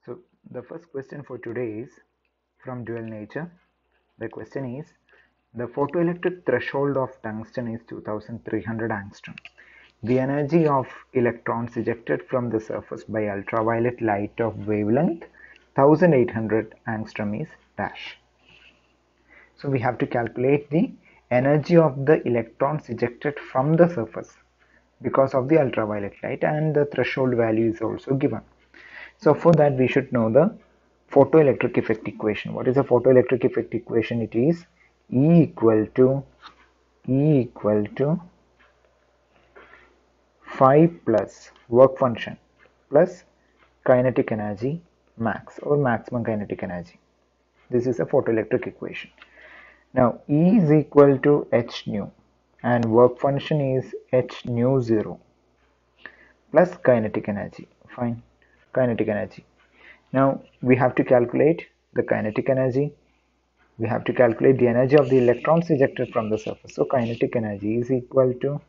So the first question for today is from Dual Nature. The question is, the photoelectric threshold of tungsten is 2300 angstrom. The energy of electrons ejected from the surface by ultraviolet light of wavelength 1800 angstrom is dash. So we have to calculate the energy of the electrons ejected from the surface because of the ultraviolet light, and the threshold value is also given. So for that we should know the photoelectric effect equation. What is the photoelectric effect equation? It is E equal to phi plus work function plus kinetic energy max or maximum kinetic energy. This is a photoelectric equation. Now E is equal to h nu and work function is h nu 0 plus kinetic energy. Fine, kinetic energy. Now we have to calculate the kinetic energy. We have to calculate the energy of the electrons ejected from the surface. So kinetic energy is equal to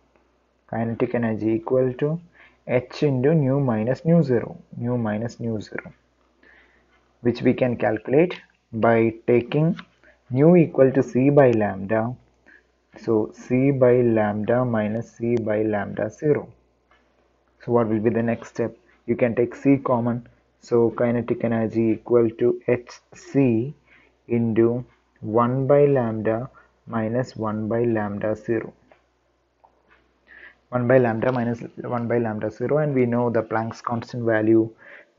h into nu minus nu 0, which we can calculate by taking nu equal to c by lambda. So c by lambda minus c by lambda 0. So what will be the next step? You can take c common. So kinetic energy equal to hc into 1 by lambda minus 1 by lambda 0. 1 by lambda minus 1 by lambda 0, and we know the Planck's constant value,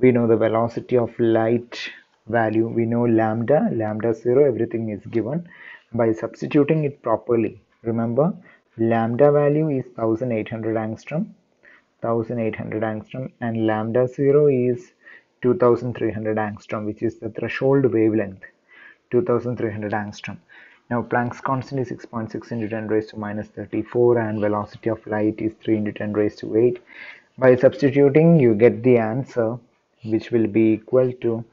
we know the velocity of light value, we know lambda 0, everything is given. By substituting it properly, remember lambda value is 1800 angstrom, and lambda 0 is 2300 angstrom, which is the threshold wavelength, 2300 angstrom. Now Planck's constant is 6.6 into 10 raised to minus 34, and velocity of light is 3 into 10 raised to 8. By substituting, you get the answer, which will be equal to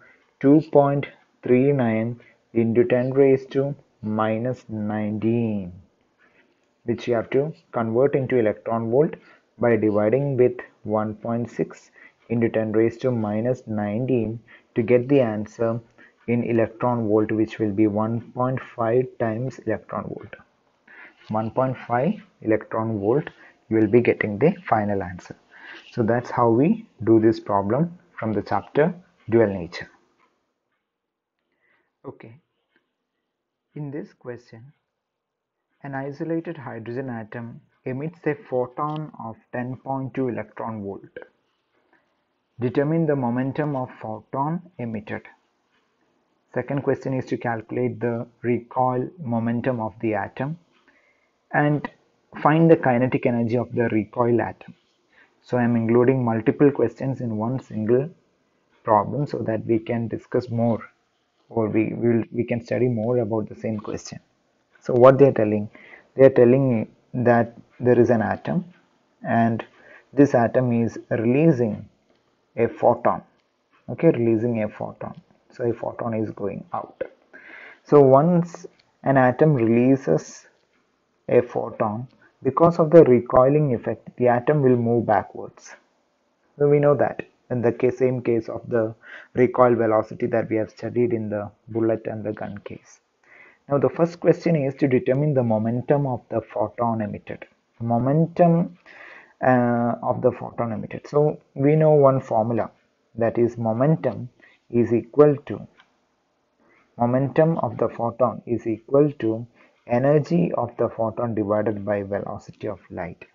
2.39 into 10 raised to minus 19, which you have to convert into electron volt by dividing with 1.6 into 10 raised to minus 19 to get the answer in electron volt, which will be 1.5 times electron volt. 1.5 electron volt, you will be getting the final answer. So that's how we do this problem from the chapter Dual Nature. Okay, in this question, an isolated hydrogen atom emits a photon of 10.2 electron volt. Determine the momentum of photon emitted. Second question is to calculate the recoil momentum of the atom and find the kinetic energy of the recoil atom. So I am including multiple questions in one single problem so that we can discuss more, or we can study more about the same question. So what they are telling that there is an atom, and this atom is releasing a photon. Okay, releasing a photon. So a photon is going out. So once an atom releases a photon, because of the recoiling effect, the atom will move backwards. So we know that in the same case of the recoil velocity that we have studied in the bullet and the gun case. Now the first question is to determine the momentum of the photon emitted. Momentum of the photon emitted. So we know one formula, that is momentum is equal to momentum of the photon is equal to energy of the photon divided by velocity of light.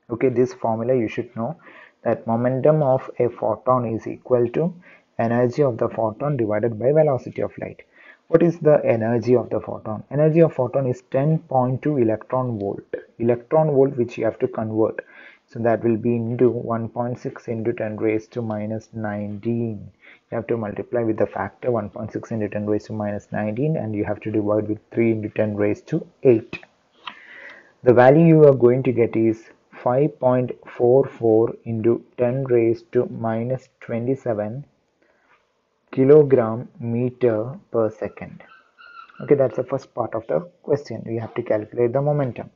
Okay, this formula you should know, that momentum of a photon is equal to energy of the photon divided by velocity of light. What is the energy of the photon? Energy of photon is 10.2 electron volt, which you have to convert. So that will be into 1.6 into 10 raised to minus 19. You have to multiply with the factor 1.6 into 10 raised to minus 19, and you have to divide with 3 into 10 raised to 8. The value you are going to get is 5.44 into 10 raised to minus 27 kilogram meter per second. Okay, that's the first part of the question. We have to calculate the momentum.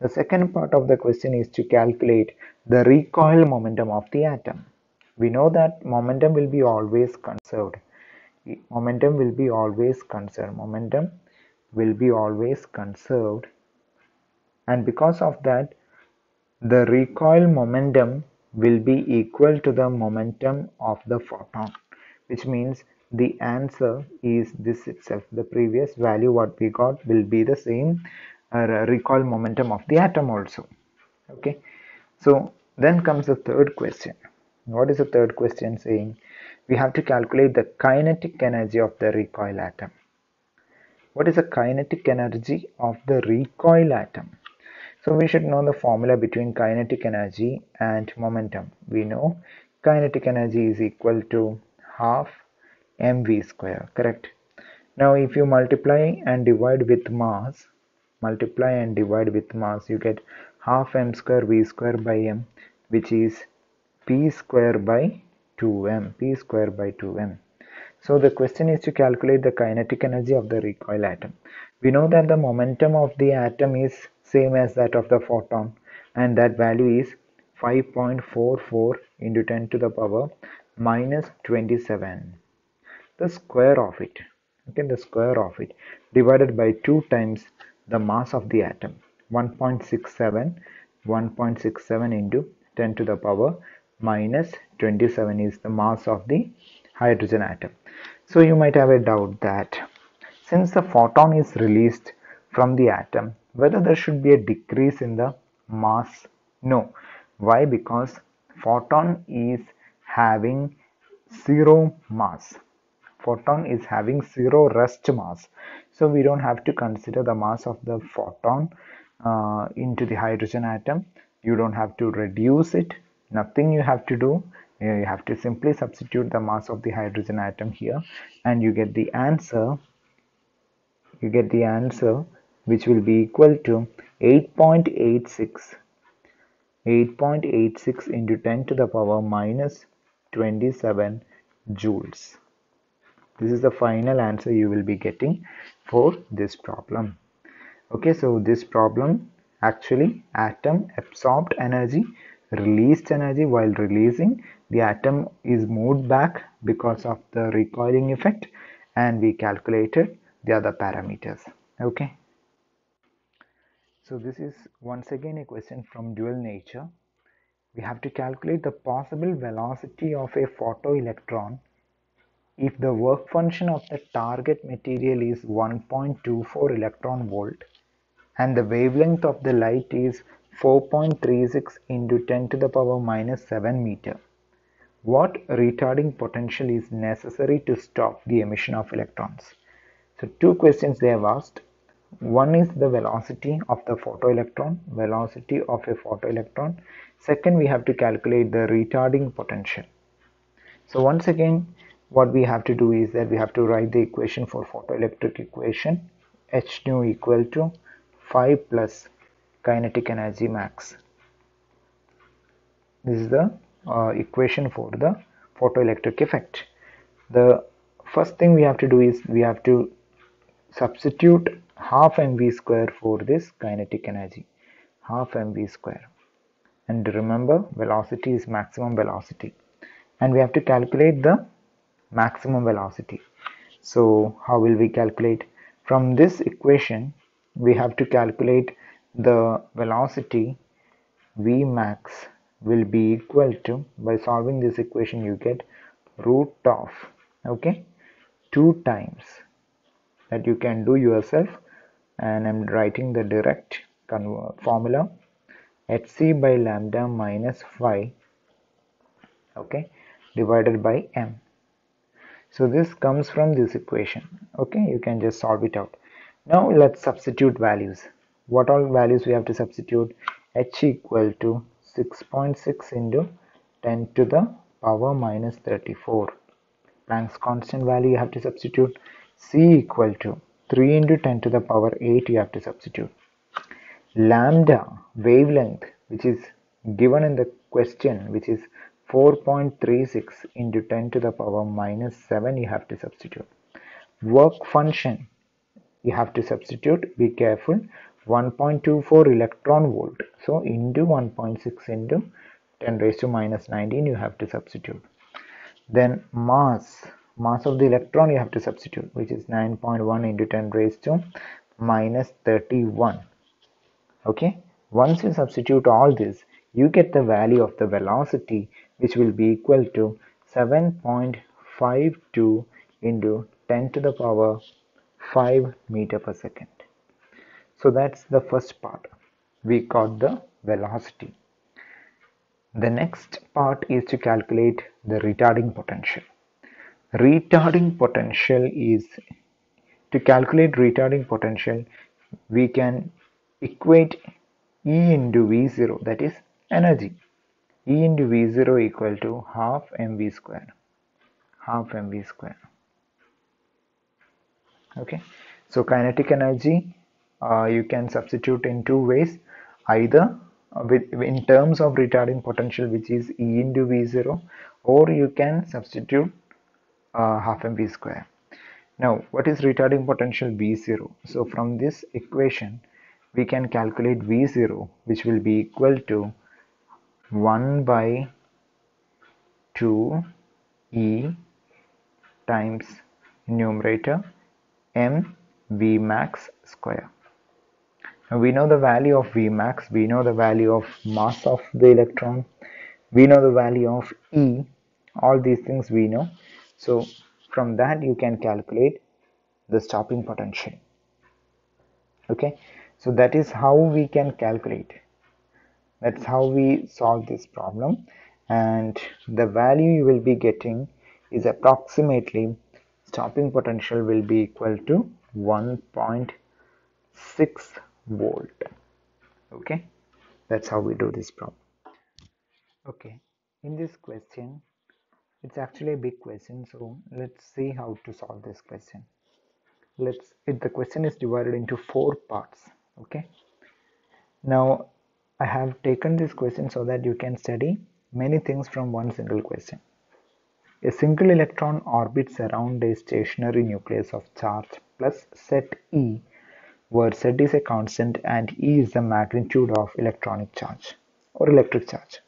The second part of the question is to calculate the recoil momentum of the atom. We know that momentum will be always conserved. Momentum will be always conserved. Momentum will be always conserved, and because of that, the recoil momentum will be equal to the momentum of the photon, which means the answer is this itself. The previous value what we got will be the same recoil momentum of the atom also. Okay, so then comes the third question. What is the third question saying? We have to calculate the kinetic energy of the recoil atom. What is the kinetic energy of the recoil atom? So we should know the formula between kinetic energy and momentum. We know kinetic energy is equal to half mv square, correct? Now if you multiply and divide with mass, you get half m square v square by m, which is p square by 2m. So the question is to calculate the kinetic energy of the recoil atom. We know that the momentum of the atom is same as that of the photon, and that value is 5.44 into 10 to the power minus 27. The square of it, okay, the square of it divided by 2 times the mass of the atom, 1.67 into 10 to the power minus 27 is the mass of the hydrogen atom. So you might have a doubt that since the photon is released from the atom, whether there should be a decrease in the mass. No. Why? Because photon is having zero mass. Photon is having zero rest mass. So we don't have to consider the mass of the photon into the hydrogen atom. You don't have to reduce it. Nothing you have to do. You have to simply substitute the mass of the hydrogen atom here, and you get the answer. Which will be equal to 8.86 into 10 to the power minus 27 joules. This is the final answer you will be getting for this problem. Okay, so this problem actually atom absorbed energy, released energy. While releasing, the atom is moved back because of the recoiling effect, and we calculated the other parameters. Okay, so this is once again a question from dual nature. We have to calculate the possible velocity of a photoelectron if the work function of the target material is 1.24 electron volt and the wavelength of the light is 4.36 into 10 to the power minus 7 meter. What retarding potential is necessary to stop the emission of electrons? So two questions they have asked. One is the velocity of a photoelectron. Second, we have to calculate the retarding potential. So once again, what we have to do is that we have to write the equation for photoelectric equation. H nu equal to 5 plus kinetic energy max. This is the equation for the photoelectric effect. The first thing we have to do is we have to substitute half mv square for this kinetic energy, half mv square, and remember velocity is maximum velocity, and we have to calculate the maximum velocity. So how will we calculate? From this equation we have to calculate the velocity v max will be equal to, by solving this equation you get root of, okay, 2 times, that you can do yourself, and I'm writing the direct formula, hc by lambda minus phi, okay, divided by m. So this comes from this equation. Okay, you can just solve it out. Now let's substitute values. What all values we have to substitute? H equal to 6.6 into 10 to the power minus 34. Planck's constant value you have to substitute. C equal to 3 into 10 to the power 8 you have to substitute. Lambda wavelength, which is given in the question, which is 4.36 into 10 to the power minus 7 you have to substitute. Work function you have to substitute, be careful, 1.24 electron volt, so into 1.6 into 10 raised to minus 19 you have to substitute. Then mass of the electron you have to substitute, which is 9.1 into 10 raised to minus 31. Okay, once you substitute all this, you get the value of the velocity, which will be equal to 7.52 into 10 to the power 5 meter per second. So that's the first part. We got the velocity. The next part is to calculate the retarding potential. Retarding potential is, to calculate retarding potential, we can equate E into V0, that is energy. E into V0 equal to half mv square. Okay, so kinetic energy you can substitute in two ways, either in terms of retarding potential, which is E into V0, or you can substitute half mv square. Now, what is retarding potential V0? So from this equation, we can calculate V0, which will be equal to 1 by 2 E times numerator m V max square. Now we know the value of V max, we know the value of mass of the electron, we know the value of E, all these things we know. So from that you can calculate the stopping potential. Okay, so that is how we can calculate, that's how we solve this problem, and the value you will be getting is approximately, stopping potential will be equal to 1.6 volt. Okay, that's how we do this problem. Okay, in this question, it's actually a big question, so let's see how to solve this question. The question is divided into 4 parts. Okay, now I have taken this question so that you can study many things from one single question. A single electron orbits around a stationary nucleus of charge plus set E, where Z is a constant and E is the magnitude of electronic charge or electric charge.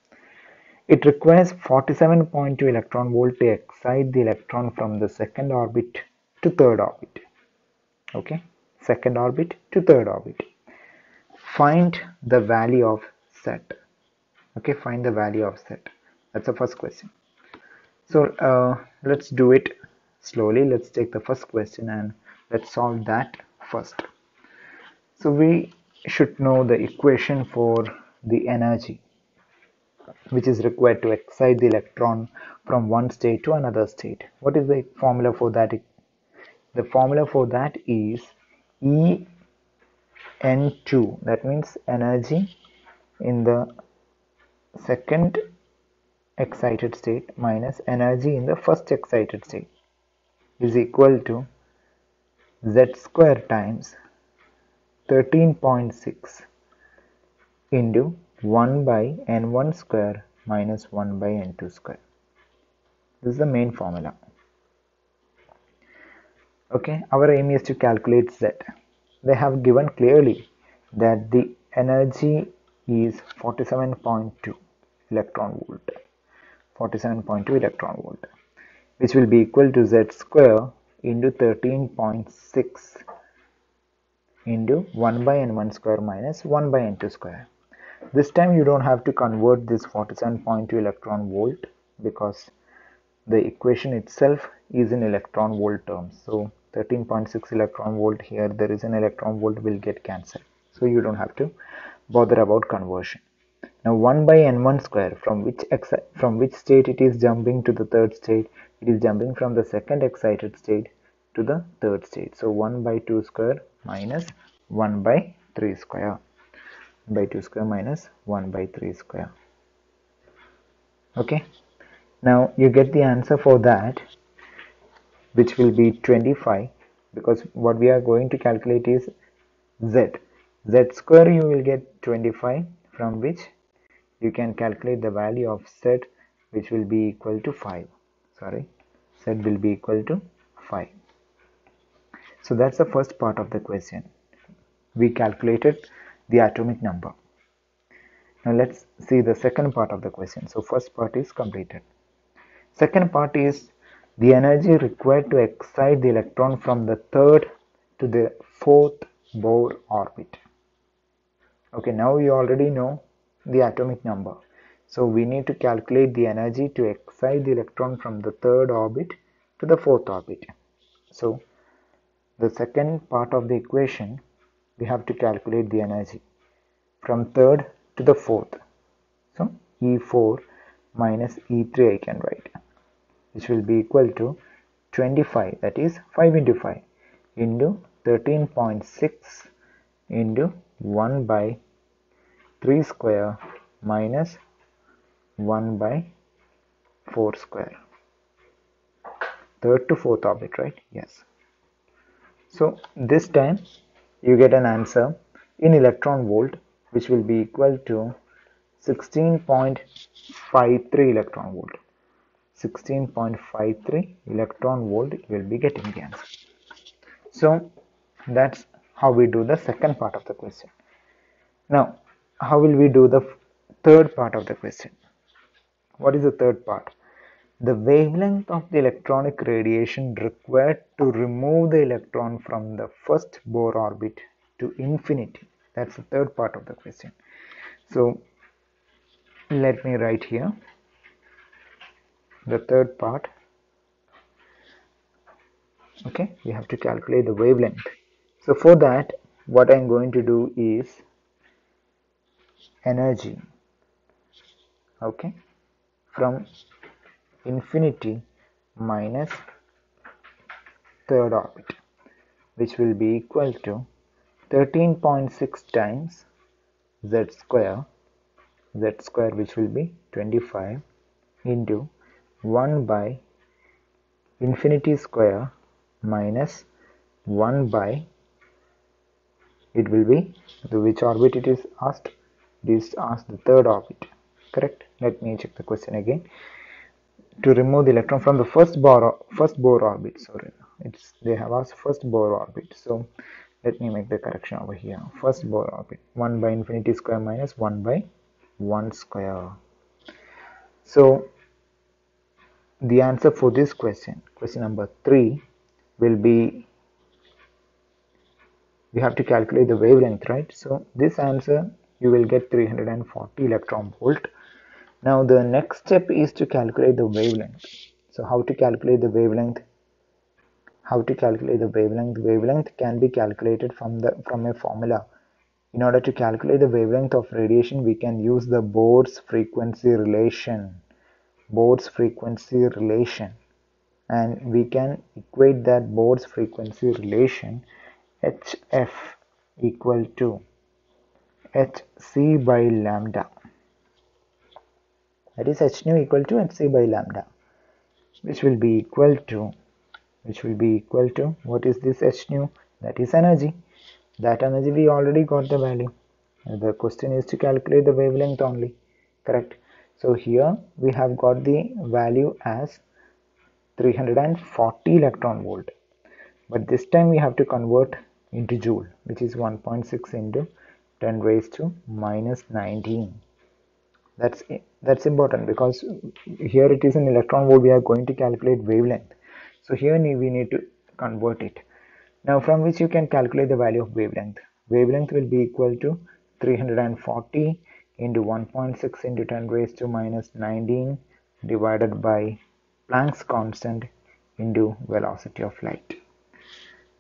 It requires 47.2 electron volt to excite the electron from the second orbit to third orbit. Okay, second orbit to third orbit. Find the value of Z. Okay, find the value of Z. That's the first question. So let's do it slowly. Let's take the first question and let's solve that first. So we should know the equation for the energy which is required to excite the electron from one state to another state. What is the formula for that? The formula for that is E N2, that means energy in the second excited state minus energy in the first excited state is equal to Z square times 13.6 into 1 by N1 square minus 1 by N2 square. This is the main formula. Okay, our aim is to calculate Z. They have given clearly that the energy is 47.2 electron volt. 47.2 electron volt, which will be equal to Z square into 13.6 into 1 by N1 square minus 1 by N2 square. This time you don't have to convert this 47.2 electron volt because the equation itself is in electron volt terms. So 13.6 electron volt, here there is an electron volt, will get cancelled. So you don't have to bother about conversion. Now 1 by N1 square, from which state it is jumping to the third state? It is jumping from the second excited state to the third state. So 1 by 2 square minus 1 by 3 square. By 2 square minus 1 by 3 square. Okay, now you get the answer for that, which will be 25, because what we are going to calculate is Z square. You will get 25, from which you can calculate the value of Z, which will be equal to 5. Z will be equal to 5. So that's the first part of the question. We calculated the atomic number. Now let's see the second part of the question. So first part is completed. Second part is the energy required to excite the electron from the third to the fourth Bohr orbit. Okay, now you already know the atomic number. So we need to calculate the energy to excite the electron from the third orbit to the fourth orbit. So the second part of the equation, we have to calculate the energy from third to the fourth. So E4 minus E3 I can write, which will be equal to 25, that is 5 into 5 into 13.6 into 1 by 3 square minus 1 by 4 square. Third to fourth orbit, right? Yes. So this time you get an answer in electron volt, which will be equal to 16.53 electron volt. 16.53 electron volt you will be getting the answer. So that's how we do the second part of the question. Now, how will we do the third part of the question? What is the third part? The wavelength of the electronic radiation required to remove the electron from the first Bohr orbit to infinity. That's the third part of the question. So let me write here the third part. Okay, we have to calculate the wavelength. So for that, what I'm going to do is energy, okay, from infinity minus third orbit, which will be equal to 13.6 times z square, which will be 25 into 1 by infinity square minus 1 by, it will be which orbit it is asked. It is asked the third orbit, correct? Let me check the question again. To remove the electron from the first Bohr orbit, sorry, they have asked first Bohr orbit. So let me make the correction over here. First Bohr orbit, 1 by infinity square minus 1 by 1 square. So the answer for this question number 3, will be, we have to calculate the wavelength, right? So this answer you will get 340 electron volt. Now the next step is to calculate the wavelength. So how to calculate the wavelength? Wavelength can be calculated from a formula. In order to calculate the wavelength of radiation, we can use the Bohr's frequency relation. And we can equate that Bohr's frequency relation, HF equal to Hc by lambda. That is H nu equal to Hc by lambda, which will be equal to, what is this H nu? That is energy. That energy we already got the value. The question is to calculate the wavelength only, correct? So here we have got the value as 340 electron volt, but this time we have to convert into joule, which is 1.6 into 10 raised to minus 19. That's important, because here it is in electron volt, we are going to calculate wavelength. So here we need to convert it. Now from which you can calculate the value of wavelength. Wavelength will be equal to 340 into 1.6 into 10 raised to minus 19 divided by Planck's constant into velocity of light.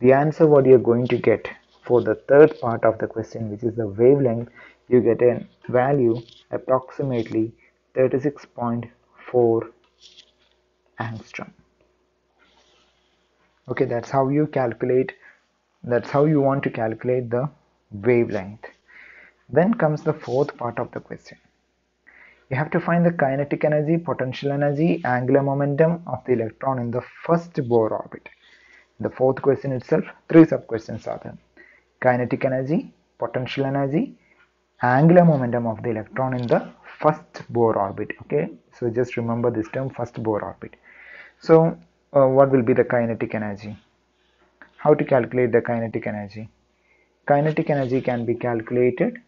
The answer what you are going to get for the third part of the question, which is the wavelength, you get a value approximately 36.4 angstrom. Okay, that's how you want to calculate the wavelength. Then comes the fourth part of the question. You have to find the kinetic energy, potential energy, angular momentum of the electron in the first Bohr orbit. The fourth question itself, 3 sub-questions are there. Kinetic energy, potential energy, angular momentum of the electron in the first Bohr orbit. Okay, so just remember this term, first Bohr orbit. So what will be the kinetic energy? How to calculate the kinetic energy? Kinetic energy can be calculated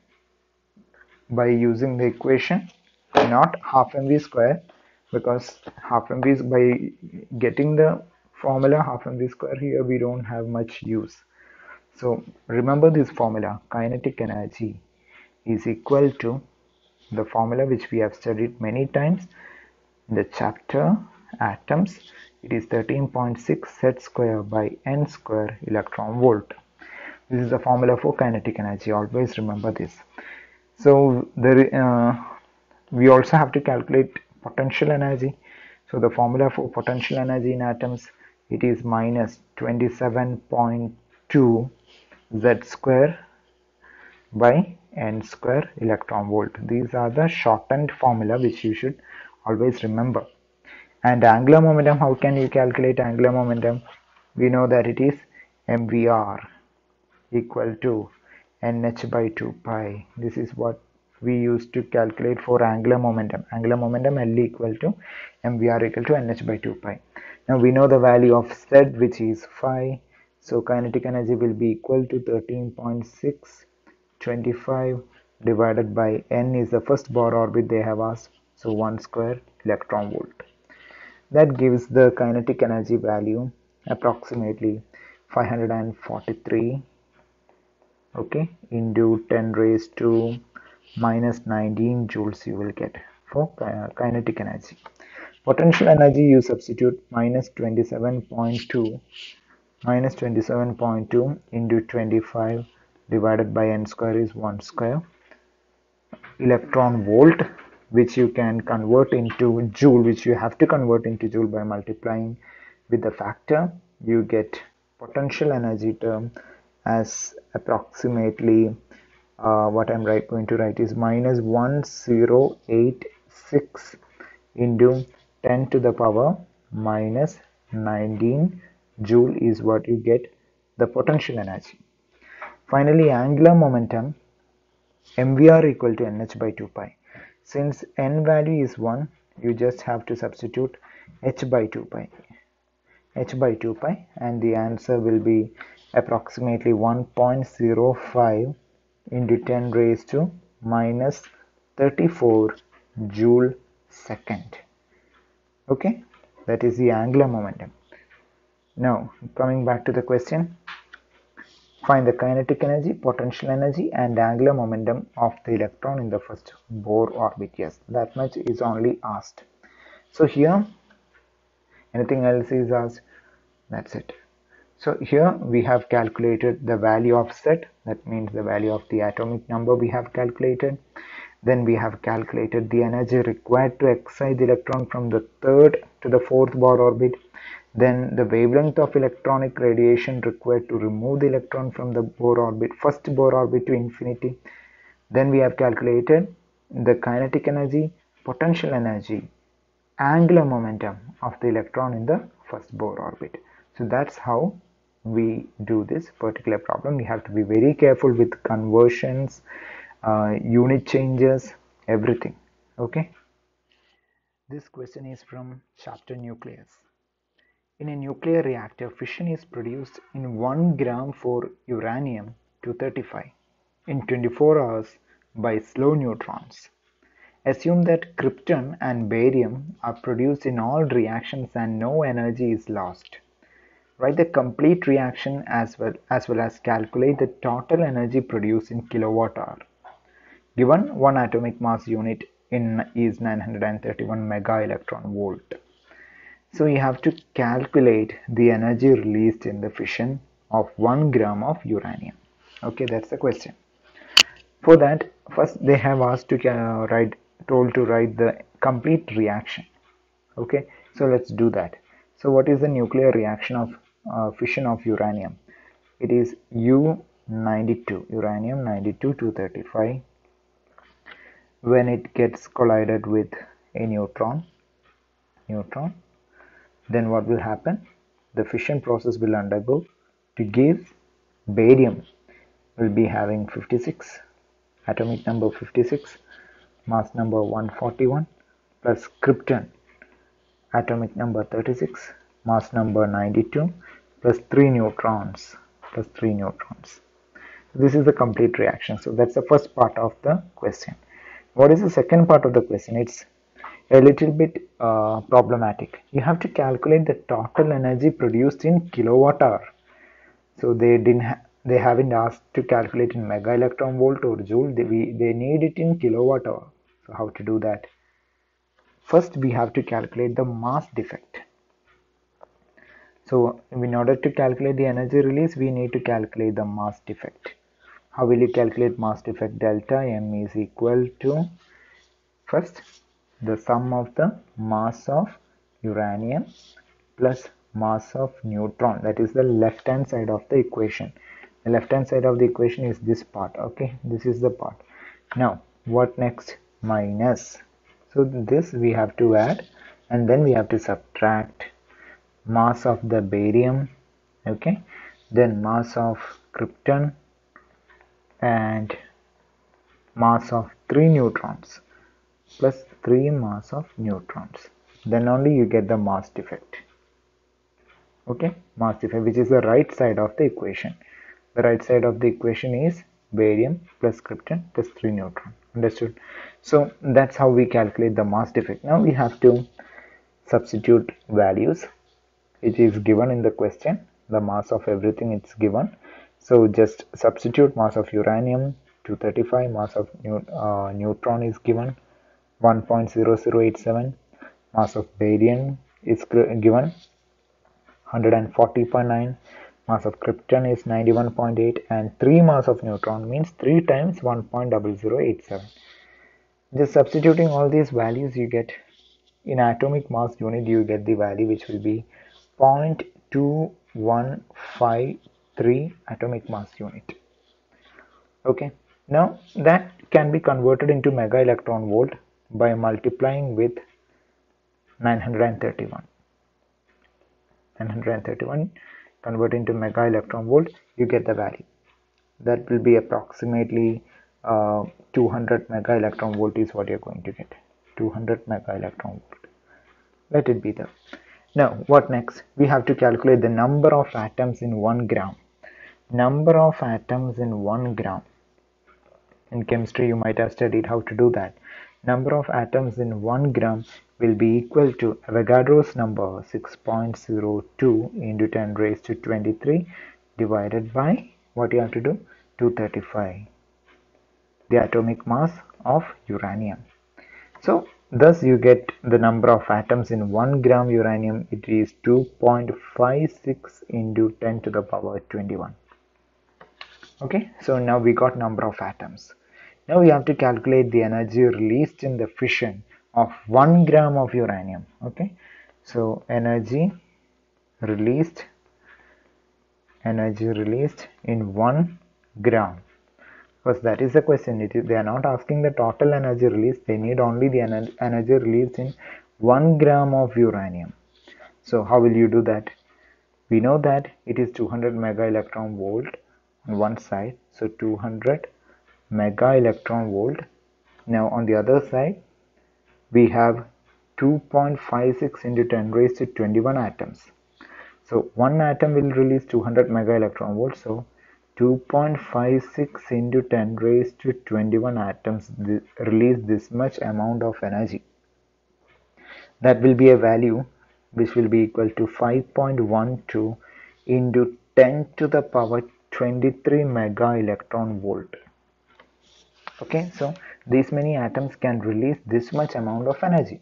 by using the equation, not half mv square, because half mv is by getting the formula half mv square here we don't have much use. So remember this formula, kinetic energy is equal to the formula which we have studied many times in the chapter atoms. It is 13.6 z square by n square electron volt. This is the formula for kinetic energy. Always remember this. So we also have to calculate potential energy. So the formula for potential energy in atoms, it is minus 27.2 z square by n square electron volt. These are the shortened formula which you should always remember. And angular momentum, how can you calculate angular momentum? We know that it is mvr equal to nh by 2 pi. This is what we used to calculate for angular momentum. Angular momentum L equal to mvr equal to nh by 2 pi. Now we know the value of z, which is phi. So kinetic energy will be equal to 13.625 divided by n is the first Bohr orbit they have asked. So 1 square electron volt. That gives the kinetic energy value approximately 543, okay, into 10 raised to minus 19 joules you will get for kinetic energy. Potential energy you substitute minus 27.2 into 25 divided by n square is 1 square electron volt, which you can convert into joule, which you have to convert into joule by multiplying with the factor. You get potential energy term as approximately what I'm going to write is minus 1086 into 10 to the power minus 19 joule is what you get the potential energy. Finally, angular momentum mvr equal to nh by 2 pi. Since n value is 1, you just have to substitute h by 2 pi, and the answer will be approximately 1.05 into 10 raised to minus 34 joule second. Okay, that is the angular momentum. Now coming back to the question, find the kinetic energy, potential energy and angular momentum of the electron in the first Bohr orbit. Yes, that much is only asked. So here anything else is asked? That's it. So here we have calculated the value of Z, that means the value of the atomic number we have calculated. Then we have calculated the energy required to excite the electron from the third to the fourth Bohr orbit. Then the wavelength of electronic radiation required to remove the electron from the Bohr orbit, first Bohr orbit to infinity. Then we have calculated the kinetic energy, potential energy, angular momentum of the electron in the first Bohr orbit. So that's how we do this particular problem. We have to be very careful with conversions, unit changes, everything. Okay. This question is from chapter nucleus. In a nuclear reactor, fission is produced in 1 gram for uranium-235 in 24 hours by slow neutrons. Assume that krypton and barium are produced in all reactions and no energy is lost. Write the complete reaction as well as calculate the total energy produced in kilowatt-hour. Given one atomic mass unit is 931 mega electron volt. So you have to calculate the energy released in the fission of 1 gram of uranium. Okay, that's the question. For that, first they have asked to told to write the complete reaction. Okay, so let's do that. So what is the nuclear reaction of fission of uranium? It is U92, uranium 92-235. When it gets collided with a neutron, then what will happen? The fission process will undergo to give barium will be having 56, atomic number 56, mass number 141, plus krypton, atomic number 36, mass number 92, plus 3 neutrons. This is the complete reaction. So that's the first part of the question. What is the second part of the question? It's a little bit problematic. You have to calculate the total energy produced in kilowatt hour. So they haven't asked to calculate in mega electron volt or joule. They need it in kilowatt hour. So how to do that? First, we have to calculate the mass defect. So in order to calculate the energy release, we need to calculate the mass defect. How will you calculate mass defect? Delta M is equal to, first, the sum of the mass of uranium plus mass of neutron. That is the left hand side of the equation. The left hand side of the equation is this part. Okay, this is the part. Now what next? Minus. So this we have to add, and then we have to subtract mass of the barium. Okay, then mass of krypton and mass of 3 neutrons plus 3 mass of neutrons. Then only you get the mass defect. Okay, mass defect, which is the right side of the equation. The right side of the equation is barium plus krypton plus 3 neutron. Understood? So that's how we calculate the mass defect. Now we have to substitute values. It is given in the question. The mass of everything it's given. So just substitute mass of uranium 235, mass of neutron is given 1.0087, mass of barium is given 140.9, mass of krypton is 91.8, and 3 mass of neutron means 3 times 1.0087. Just substituting all these values, you get in atomic mass unit, you get the value which will be 0.2153 atomic mass unit. Okay, now that can be converted into mega electron volt by multiplying with 931. 931 convert into mega electron volt, you get the value. That will be approximately 200 mega electron volt is what you're going to get. 200 mega electron volt. Let it be there. Now what next? We have to calculate the number of atoms in 1 gram. Number of atoms in 1 gram. In chemistry you might have studied how to do that. Number of atoms in 1 gram will be equal to Avogadro's number 6.02 into 10 raised to 23 divided by what you have to do? 235, the atomic mass of uranium. So thus you get the number of atoms in 1 gram uranium. It is 2.56 into 10 to the power 21. Okay, so now we got number of atoms. Now we have to calculate the energy released in the fission of 1 gram of uranium. Okay, so energy released in 1 gram, because that is the question. They are not asking the total energy released, they need only the energy released in 1 gram of uranium. So how will you do that? We know that it is 200 mega electron volt on one side, so 200 mega electron volt. Now on the other side we have 2.56 into 10 raised to 21 atoms. So one atom will release 200 mega electron volts. So 2.56 into 10 raised to 21 atoms release this much amount of energy. That will be a value which will be equal to 5.12 into 10 to the power 23 mega electron volt. Okay, so these many atoms can release this much amount of energy.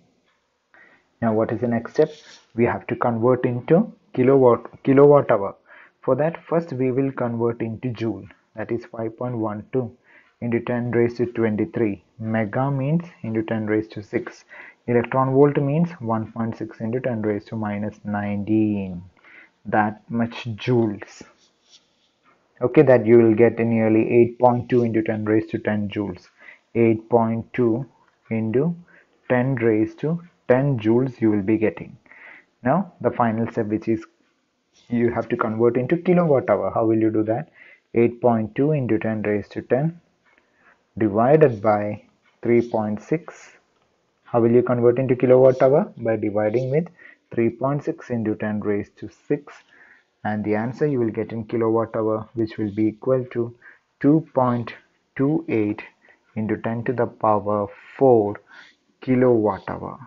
Now what is the next step? We have to convert into kilowatt hour. For that, first we will convert into joule. That is 5.12 into 10 raised to 23. Mega means into 10 raised to 6. Electron volt means 1.6 into 10 raised to minus 19. That much joules. Okay, that you will get nearly 8.2 into 10 raised to 10 joules. 8.2 into 10 raised to 10 joules you will be getting. Now the final step, which is you have to convert into kilowatt hour. How will you do that? 8.2 into 10 raised to 10 divided by 3.6. How will you convert into kilowatt hour? By dividing with 3.6 into 10 raised to 6, and the answer you will get in kilowatt hour, which will be equal to 2.28 into 10 to the power 4 kilowatt hour.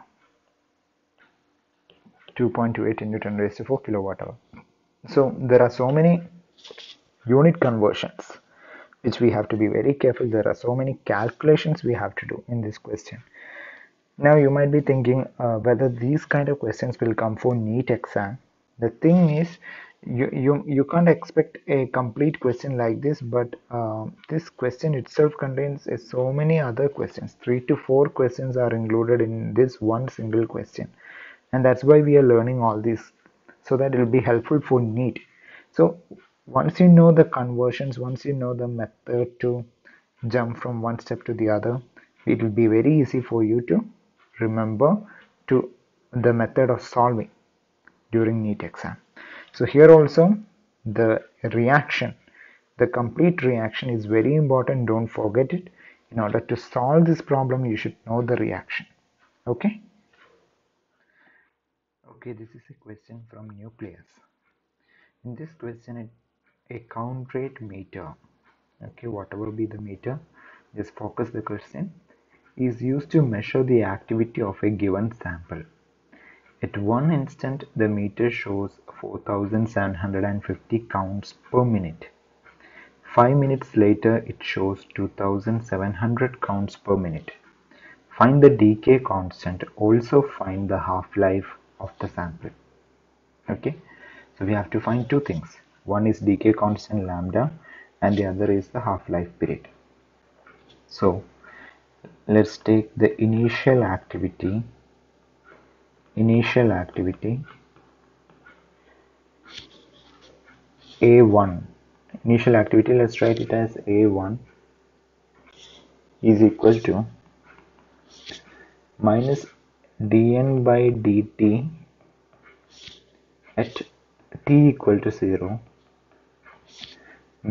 2.28 into 10 raised to 4 kilowatt hour. So there are so many unit conversions which we have to be very careful. There are so many calculations we have to do in this question. Now you might be thinking whether these kind of questions will come for NEET exam. The thing is, you can't expect a complete question like this, but this question itself contains so many other questions. 3 to 4 questions are included in this one single question, and that's why we are learning all this, so that it will be helpful for NEET. So once you know the conversions, once you know the method to jump from one step to the other, it will be very easy for you to remember to the method of solving during NEET exam. So here also the reaction, the complete reaction is very important. Don't forget it. In order to solve this problem, you should know the reaction. Okay. Okay, this is a question from nucleus. In this question, a count rate meter, okay, whatever be the meter, just focus the question, is used to measure the activity of a given sample. At one instant, the meter shows 4,750 counts per minute. 5 minutes later, it shows 2,700 counts per minute. Find the decay constant. Also find the half-life of the sample. Okay, so we have to find two things. One is decay constant lambda, and the other is the half-life period. So let's take the initial activity A1. Initial activity, let's write it as A1 is equal to minus dN by dt at t equal to 0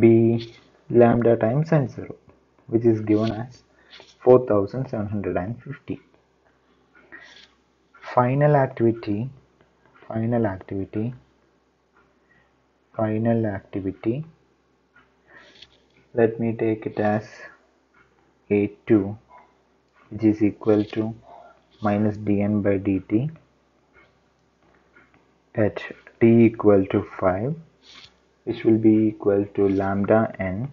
be lambda times n0, which is given as 4,750. Final activity, let me take it as A2, which is equal to minus dN by dt at t equal to 5, which will be equal to lambda n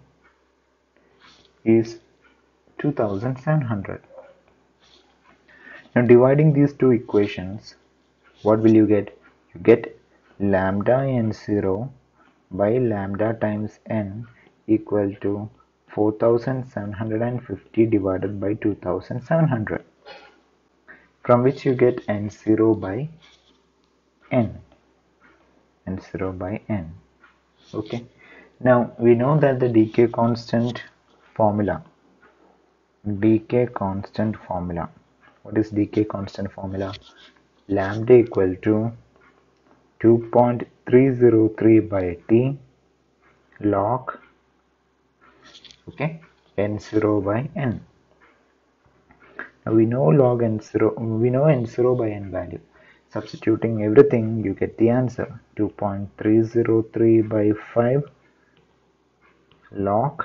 is 2,700. Now dividing these two equations, what will you get? You get lambda n0 by lambda times n equal to 4,750 divided by 2,700, from which you get n0 by n. Okay, now we know that the decay constant formula, what is decay constant formula? Lambda equal to 2.303 by t log, okay, n0 by n. Now we know log n0, we know n0 by n value. Substituting everything, you get the answer 2.303 by 5 log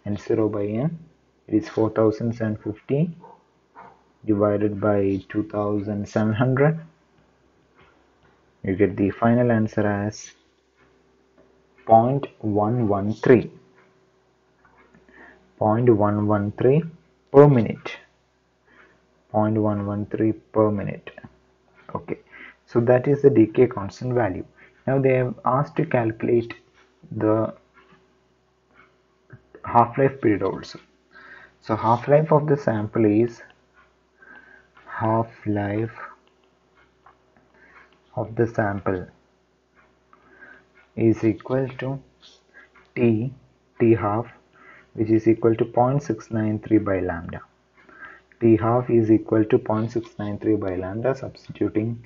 n0 by n. It is 4,750 divided by 2,700. You get the final answer as 0.113 per minute. 0.113 per minute. Okay, so that is the decay constant value. Now they have asked to calculate the half-life period also. So half-life of the sample is equal to t half, which is equal to 0.693 by lambda. T half is equal to 0.693 by lambda. Substituting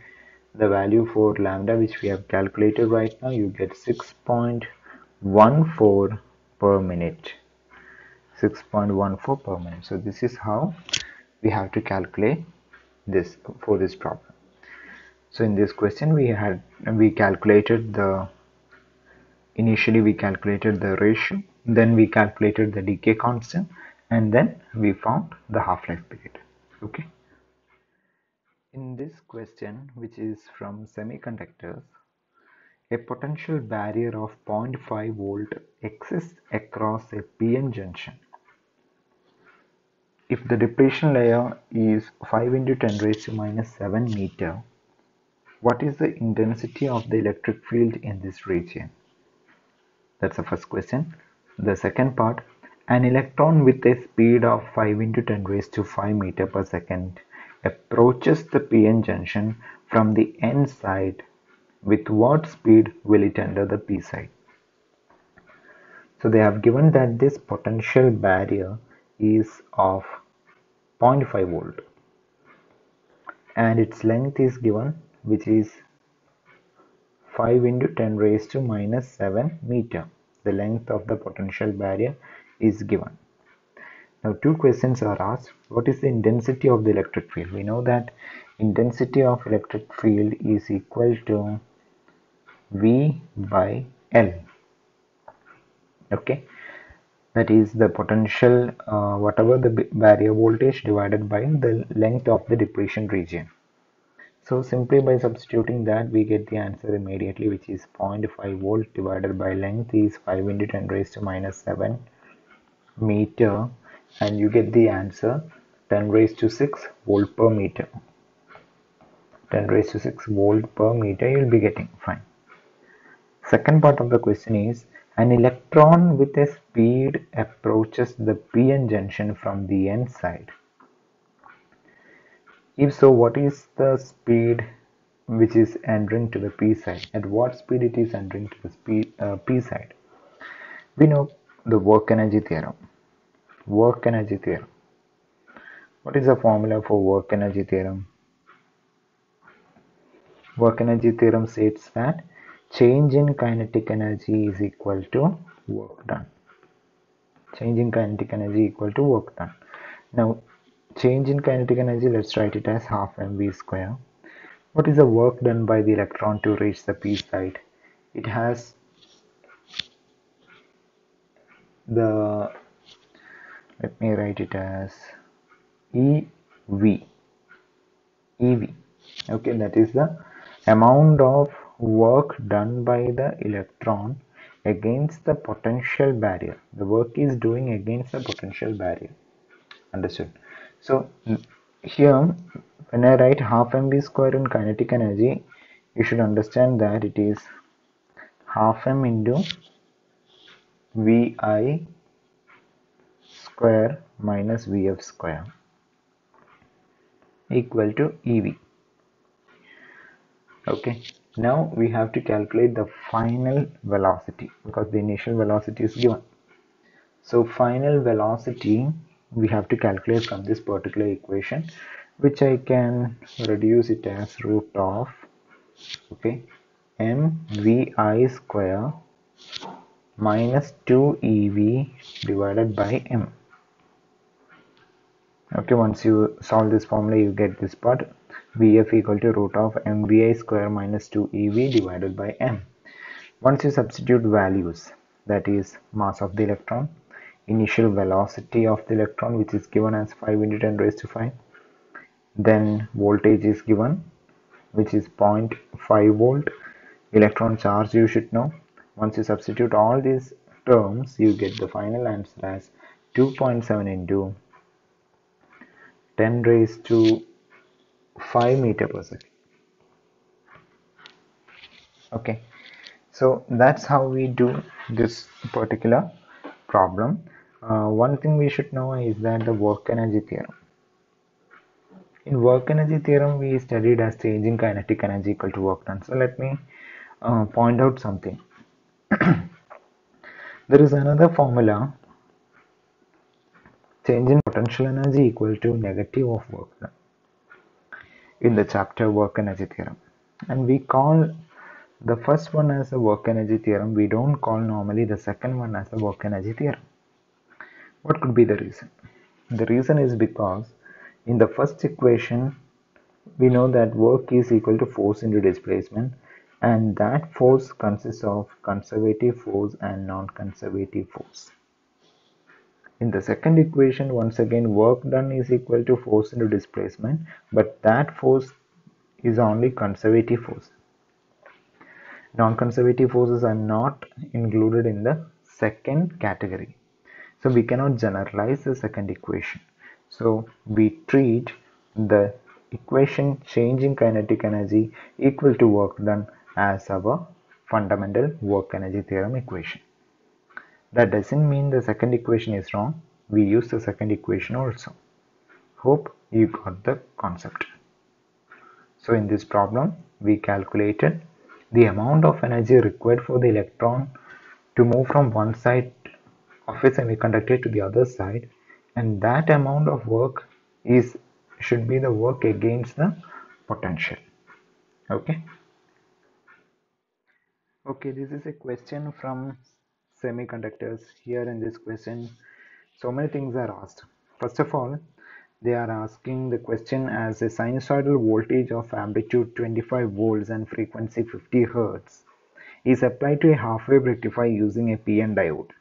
the value for lambda, which we have calculated right now, you get 6.14 per minute. 6.14 per minute. So this is how we have to calculate this for this problem. So in this question, initially we calculated the ratio, then we calculated the decay constant, and then we found the half-life period. Okay. In this question, which is from semiconductors, a potential barrier of 0.5 volt exists across a p-n junction. If the depletion layer is 5 into 10 raised to minus 7 meter, what is the intensity of the electric field in this region? That's the first question. The second part, an electron with a speed of 5 into 10 raised to 5 meter per second approaches the p-n junction from the n side. With what speed will it enter the p side? So they have given that this potential barrier is of 0.5 volt and its length is given, which is 5 into 10 raised to minus 7 meter. The length of the potential barrier is given. Now two questions are asked. What is the intensity of the electric field? We know that intensity of electric field is equal to V by L. Okay, that is the potential whatever the barrier voltage divided by the length of the depletion region. So simply by substituting that we get the answer immediately, which is 0.5 volt divided by length is 5 into 10 raised to minus 7 meter, and you get the answer 10 raised to 6 volt per meter. 10 raised to 6 volt per meter you will be getting. Fine. Second part of the question is, an electron with a speed approaches the p-n junction from the n side. If so, what is the speed which is entering to the p side? At what speed it is entering to the p side? We know the work energy theorem. Work energy theorem. What is the formula for work energy theorem? Work energy theorem states that change in kinetic energy is equal to work done. Change in kinetic energy equal to work done. Now, change in kinetic energy, let's write it as half mv square. What is the work done by the electron to reach the p side? It has the, let me write it as EV. EV. Okay, that is the amount of work done by the electron against the potential barrier. The work is doing against the potential barrier. Understood? So here when I write half mv square in kinetic energy, you should understand that it is half m into Vi square minus Vf square equal to EV. Okay, now we have to calculate the final velocity because the initial velocity is given. So final velocity we have to calculate from this particular equation, which I can reduce it as root of, okay, mvi square minus 2ev divided by m. Okay, once you solve this formula you get this part, Vf equal to root of mvi square minus 2ev divided by m. Once you substitute values, that is mass of the electron, initial velocity of the electron which is given as 5 into 10 raised to 5, then voltage is given which is 0.5 volt, electron charge you should know. Once you substitute all these terms you get the final answer as 2.7 into 10 raised to 5 meter per second. Okay, so that's how we do this particular problem. One thing we should know is that the work energy theorem. In work energy theorem, we studied as change in kinetic energy equal to work done. So let me point out something. There is another formula, change in potential energy equal to negative of work done, in the chapter work energy theorem, and we call the first one as a work energy theorem. We don't call normally the second one as a work energy theorem. What could be the reason? The reason is because in the first equation we know that work is equal to force into displacement, and that force consists of conservative force and non-conservative force. In the second equation, once again, work done is equal to force into displacement, but that force is only conservative force. Non-conservative forces are not included in the second category. So we cannot generalize the second equation. So we treat the equation changing kinetic energy equal to work done as our fundamental work energy theorem equation. That doesn't mean the second equation is wrong. We use the second equation also. Hope you got the concept. So in this problem, we calculated the amount of energy required for the electron to move from one side of a semiconductor to the other side, and that amount of work should be the work against the potential. Okay. Okay, this is a question from semiconductors. Here in this question, so many things are asked. First of all, they are asking the question as a sinusoidal voltage of amplitude 25 volts and frequency 50 hertz is applied to a half-wave rectifier using a PN diode.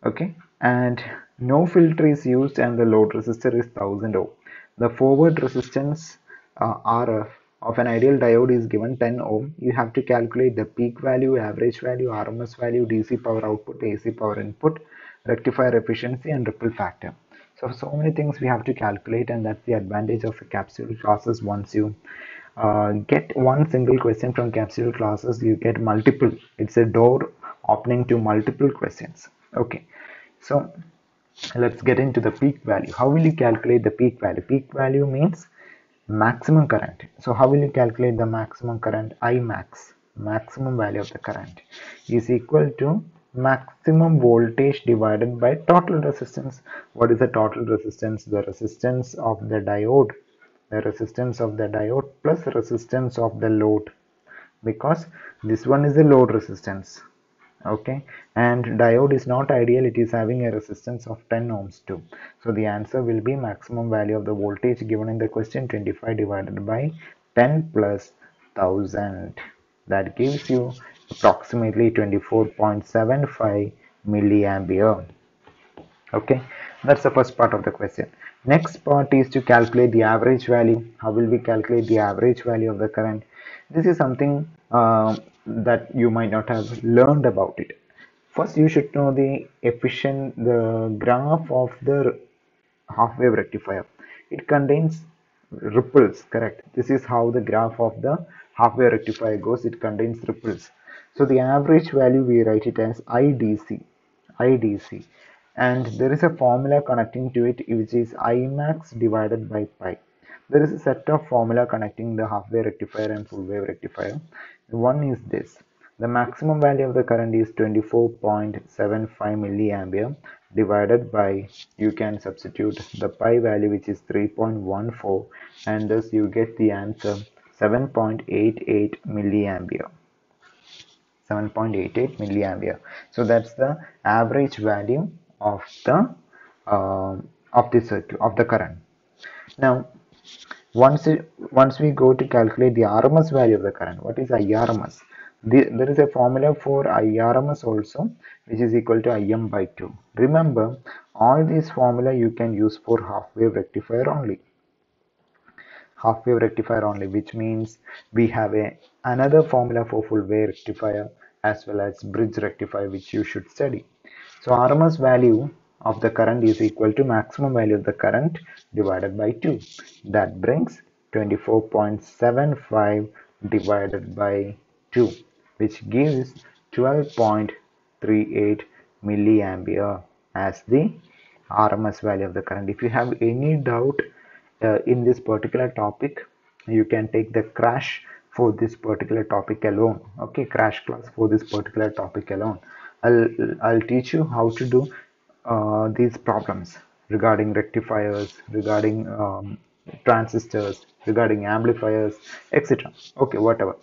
Okay, and no filter is used and the load resistor is 1000 ohm. The forward resistance RF of an ideal diode is given 10 ohm. You have to calculate the peak value, average value, RMS value, DC power output, AC power input, rectifier efficiency, and ripple factor. So many things we have to calculate, and that's the advantage of capsule classes. Once you get one single question from capsule classes, you get multiple. It's a door opening to multiple questions. Okay, so let's get into the peak value. How will you calculate the peak value? Peak value means maximum current. So how will you calculate the maximum current? Imax, maximum value of the current, is equal to maximum voltage divided by total resistance. What is the total resistance? The resistance of the diode, plus resistance of the load, because this one is the load resistance. Okay, and diode is not ideal, it is having a resistance of 10 ohms too. So the answer will be maximum value of the voltage given in the question, 25 divided by 10 plus 1000. That gives you approximately 24.75 milliampere. Okay, that's the first part of the question. Next part is to calculate the average value. How will we calculate the average value of the current? This is something that you might not have learned about it. First, you should know the graph of the half wave rectifier. It contains ripples, correct? This is how the graph of the half wave rectifier goes. It contains ripples. So the average value, we write it as IDC, and there is a formula connecting to it, which is Imax divided by pi. There is a set of formula connecting the half wave rectifier and full wave rectifier. One is this: the maximum value of the current is 24.75 milliampere divided by, you can substitute the pi value, which is 3.14, and thus you get the answer 7.88 milliampere. 7.88 milliampere. So that's the average value of the circuit, of the current. Now, once we go to calculate the RMS value of the current, what is IRMS? There is a formula for IRMS also, which is equal to Im by 2. Remember, all these formula you can use for half wave rectifier only. Half wave rectifier only, which means we have another formula for full wave rectifier as well as bridge rectifier, which you should study. So RMS value of the current is equal to maximum value of the current divided by 2. That brings 24.75 divided by 2, which gives 12.38 milliampere as the RMS value of the current. If you have any doubt in this particular topic, you can take the crash for this particular topic alone. Okay, crash class for this particular topic alone. I'll teach you how to do these problems regarding rectifiers, regarding transistors, regarding amplifiers, etc. Okay, whatever.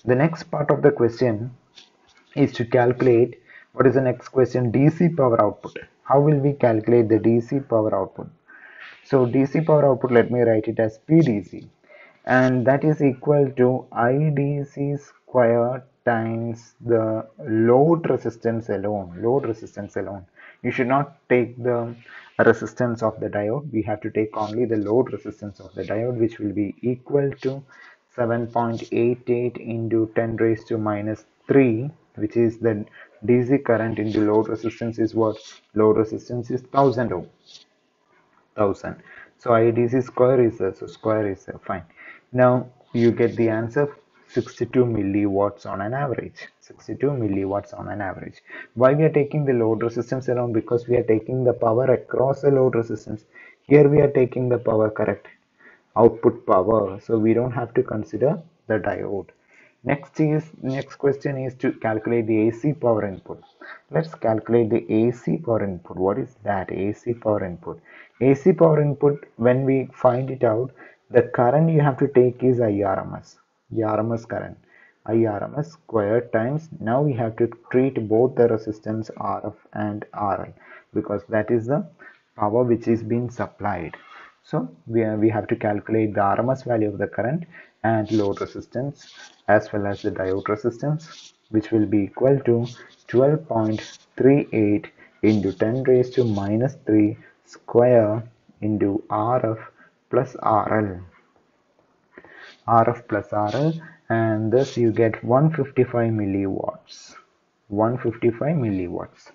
The next part of the question is to calculate, what is the next question? DC power output. How will we calculate the DC power output? So DC power output, let me write it as PDC, and that is equal to IDC square times the load resistance alone. You should not take the resistance of the diode. We have to take only the load resistance of the diode, which will be equal to 7.88 into 10 raised to minus 3, which is the DC current into load resistance is what? Load resistance is 1000 ohm. 1000. So IDC square is there, so square is there, fine. Now you get the answer 62 milliwatts on an average. 62 milliwatts on an average. Why we are taking the load resistance around? Because we are taking the power across the load resistance. Here we are taking the power, correct, output power, so we don't have to consider the diode. Next question is to calculate the AC power input. Let's calculate the AC power input. What is that? AC power input. AC power input, when we find it out, the current you have to take is IRMS. IRMS current. IRMS square times, now we have to treat both the resistance RF and RL, because that is the power which is being supplied. So we have to calculate the RMS value of the current and load resistance as well as the diode resistance, which will be equal to 12.38 into 10 raised to minus 3 square into RF plus RL, and thus you get 155 milliwatts. 155 milliwatts.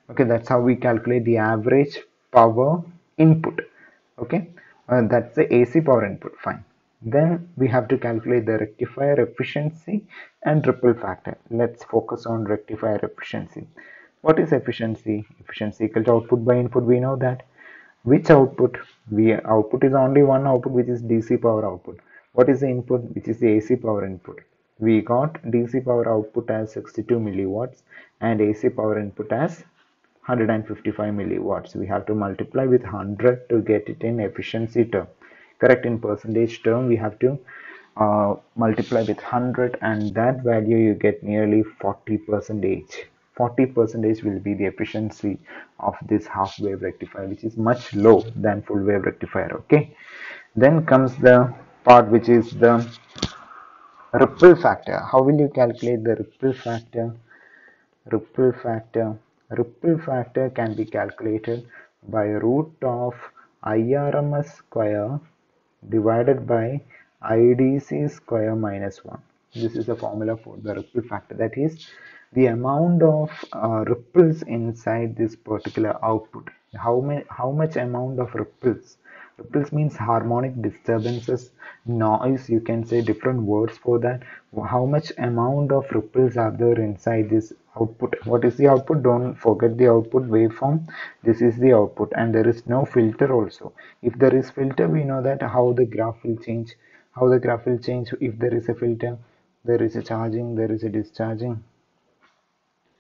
Okay, that's how we calculate the average power input. Okay, that's the AC power input, fine. Then we have to calculate the rectifier efficiency and ripple factor. Let's focus on rectifier efficiency. What is efficiency? Efficiency equal to output by input. We know that. Which output? Output is only one output, which is DC power output. What is the input? Which is the AC power input. We got DC power output as 62 milliwatts and AC power input as 155 milliwatts. We have to multiply with 100 to get it in efficiency term. Correct, in percentage term we have to multiply with 100, and that value you get nearly 40 percentage. 40 percentage will be the efficiency of this half wave rectifier, which is much low than full wave rectifier. Okay, then comes the part which is the ripple factor. How will you calculate the ripple factor? Ripple factor. Ripple factor can be calculated by root of IRMS square divided by IDC square minus 1. This is the formula for the ripple factor. That is the amount of ripples inside this particular output. How much amount of ripples? Ripples means harmonic disturbances, noise, you can say different words for that. How much amount of ripples are there inside this output? What is the output? Don't forget the output waveform. This is the output, and there is no filter also. If there is filter, we know that how the graph will change. How the graph will change if there is a filter. There is a charging, there is a discharging.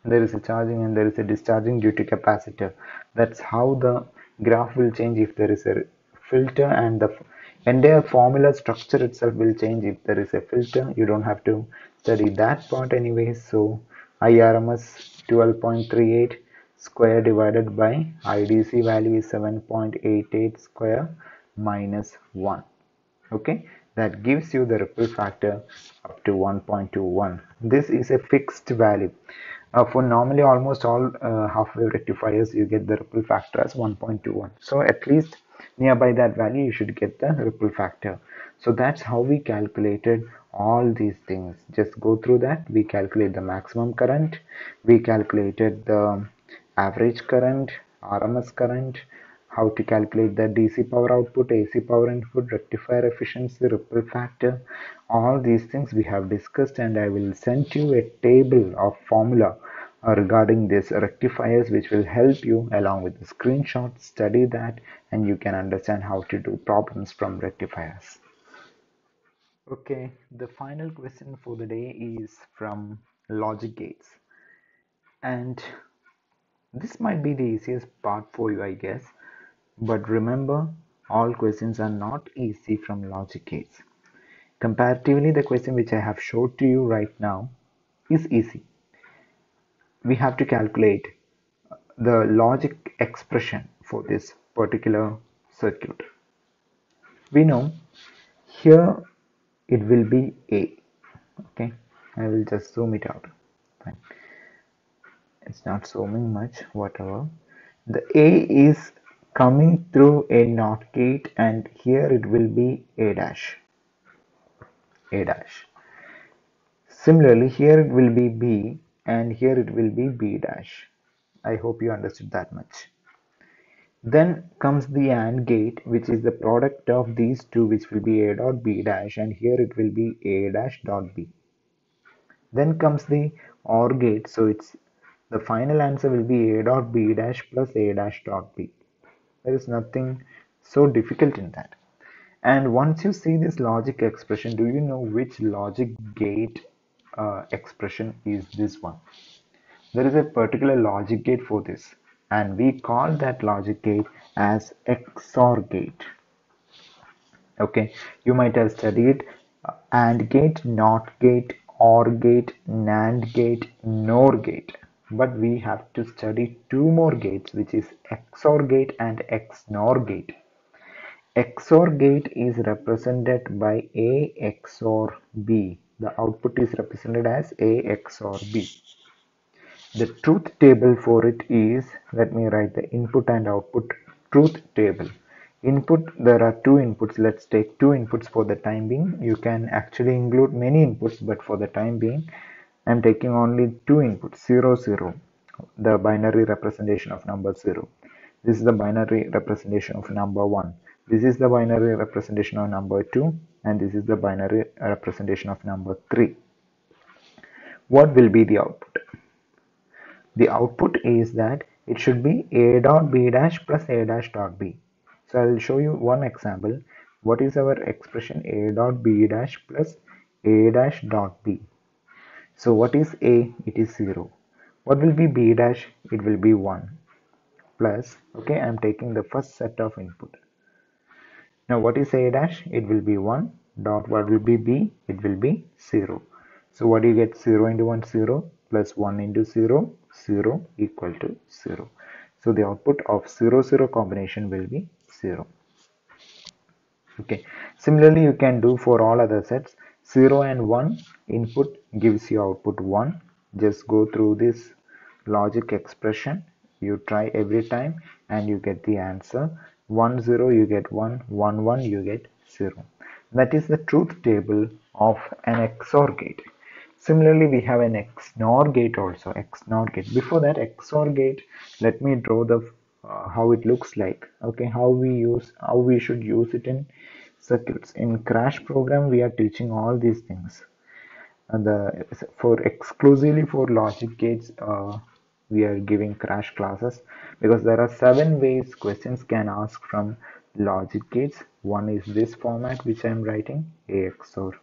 There is a charging and there is a discharging due to capacitor. That's how the graph will change if there is a filter, and the entire formula structure itself will change if there is a filter. You don't have to study that part anyway. So IRMS 12.38 square divided by IDC value is 7.88 square minus 1. Okay, that gives you the ripple factor up to 1.21. This is a fixed value. For normally almost all half-wave rectifiers, you get the ripple factor as 1.21. So at least nearby that value, you should get the ripple factor. So that's how we calculated all these things. Just go through that. We calculate the maximum current. We calculated the average current, RMS current, how to calculate the DC power output, AC power input, rectifier efficiency, ripple factor. All these things we have discussed, and I will send you a table of formula regarding this rectifiers, which will help you along with the screenshot. Study that and you can understand how to do problems from rectifiers. Okay, the final question for the day is from logic gates, and this might be the easiest part for you, I guess. But remember, all questions are not easy from logic gates. Comparatively, the question which I have showed to you right now is easy. We have to calculate the logic expression for this particular circuit. We know here it will be A. Okay, I will just zoom it out. Fine. It's not zooming much, whatever. The A is coming through a NOT gate, and here it will be A dash. A dash. Similarly, here it will be B, and here it will be B dash. I hope you understood that much. Then comes the AND gate, which is the product of these two, which will be A dot B dash, and here it will be A dash dot B. Then comes the OR gate, so it's the final answer will be A dot B dash plus A dash dot B. There is nothing so difficult in that. And once you see this logic expression, do you know which logic gate expression is this one? There is a particular logic gate for this, and we call that logic gate as XOR gate. Okay, you might have studied AND gate, NOT gate, OR gate, NAND gate, NOR gate, but we have to study two more gates, which is XOR gate and XNOR gate. XOR gate is represented by A XOR B. The output is represented as A XOR B. The truth table for it is, let me write the input and output truth table. Input, there are two inputs. Let's take two inputs for the time being. You can actually include many inputs, but for the time being, I'm taking only two inputs, 0, 0, the binary representation of number 0. This is the binary representation of number 1. This is the binary representation of number 2, and this is the binary representation of number 3. What will be the output? The output is that it should be A dot B dash plus A dash dot B. So I will show you one example. What is our expression A dot B dash plus A dash dot B? So what is A? It is 0. What will be B dash? It will be 1 plus, okay, I am taking the first set of input. Now what is A dash? It will be 1 dot, what will be B? It will be 0. So what do you get? 0 into 1, 0 plus 1 into 0, 0 equal to 0. So the output of 0, 0 combination will be 0. Okay. Similarly, you can do for all other sets. 0 and 1 input gives you output 1. Just go through this logic expression. You try every time and you get the answer. 1, 0 you get 1, 1, 1 you get 0. That is the truth table of an XOR gate. Similarly, we have an XNOR gate also. XNOR gate. Before that XOR gate, let me draw the how it looks like. Okay, how we should use it in circuits. In Crash program, we are teaching all these things. And for exclusively for logic gates, we are giving Crash classes because there are 7 ways questions can ask from logic gates. One is this format which I am writing, A XOR.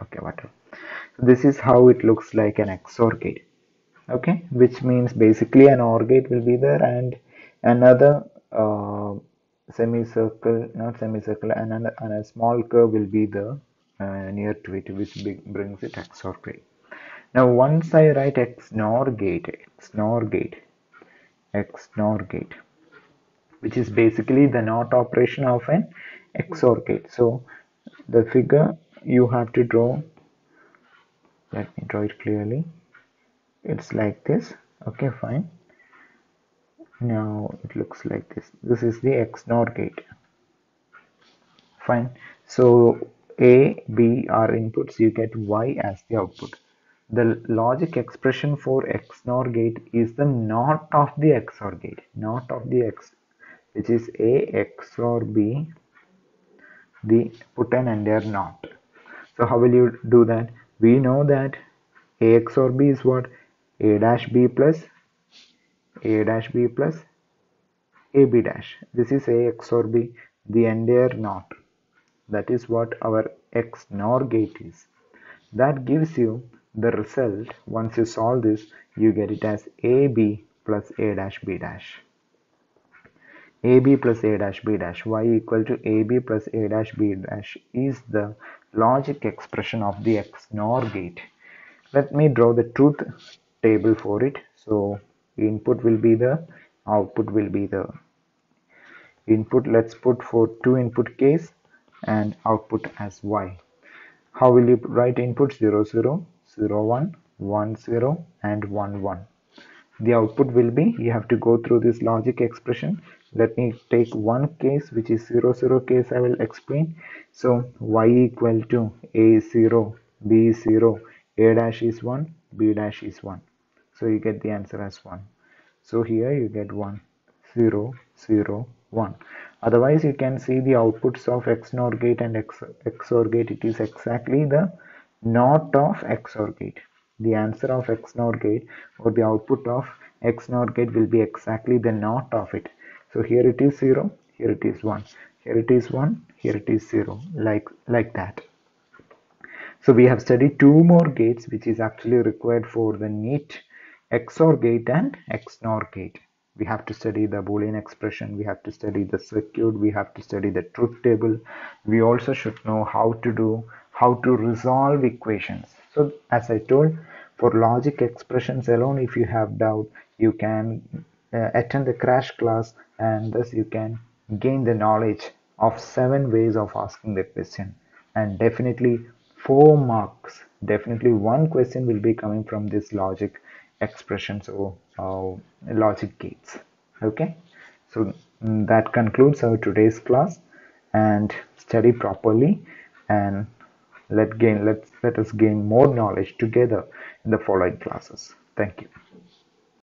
Okay, whatever. So this is how it looks like an XOR gate. Okay, which means basically an OR gate will be there and another semicircle, not semicircle, and a small curve will be the near to it, which brings it XOR gate. Now once I write XNOR gate, which is basically the NOT operation of an XOR gate. So the figure you have to draw, let me draw it clearly. It's like this. Okay, fine. Now it looks like this. This is the XNOR gate. Fine. So A, B are inputs. You get Y as the output. The logic expression for XNOR gate is the NOT of the XOR gate. NOT of the X, which is A XOR B. The put an entire NOT. So how will you do that? We know that A XOR B is what? A dash B plus A dash B plus AB dash. This is A XOR B, the entire NOT. That is what our XNOR gate is. That gives you the result. Once you solve this, you get it as AB plus A dash B dash. AB plus A dash B dash. Y equal to AB plus A dash B dash is the logic expression of the XNOR gate. Let me draw the truth table for it. So input will be the, output will be the input. Let's put for 2 input case and output as Y. How will you write input? 0, 0, 0, 1, 1, 0 and 1, 1. the output will be, you have to go through this logic expression. Let me take one case, which is 0 0 case. I will explain. So y equal to a is 0, b is 0, a dash is 1, b dash is 1. So you get the answer as 1. So here you get 1 0 0 1. Otherwise you can see the outputs of XNOR gate and XOR gate. It is exactly the NOT of XOR gate. The answer of XNOR gate or the output of XNOR gate will be exactly the NOT of it. So here it is 0, here it is 1, here it is 1, here it is 0, like that. So we have studied two more gates which is actually required for the NEET XOR gate and XNOR gate. We have to study the Boolean expression, we have to study the circuit, we have to study the truth table. We also should know how to resolve equations. So as I told, for logic expressions alone, if you have doubt, you can attend the crash class, and thus you can gain the knowledge of 7 ways of asking the question, and definitely 4 marks. Definitely one question will be coming from this logic expressions or logic gates. Okay, so that concludes our today's class, and study properly, and let us gain more knowledge together in the following classes. Thank you.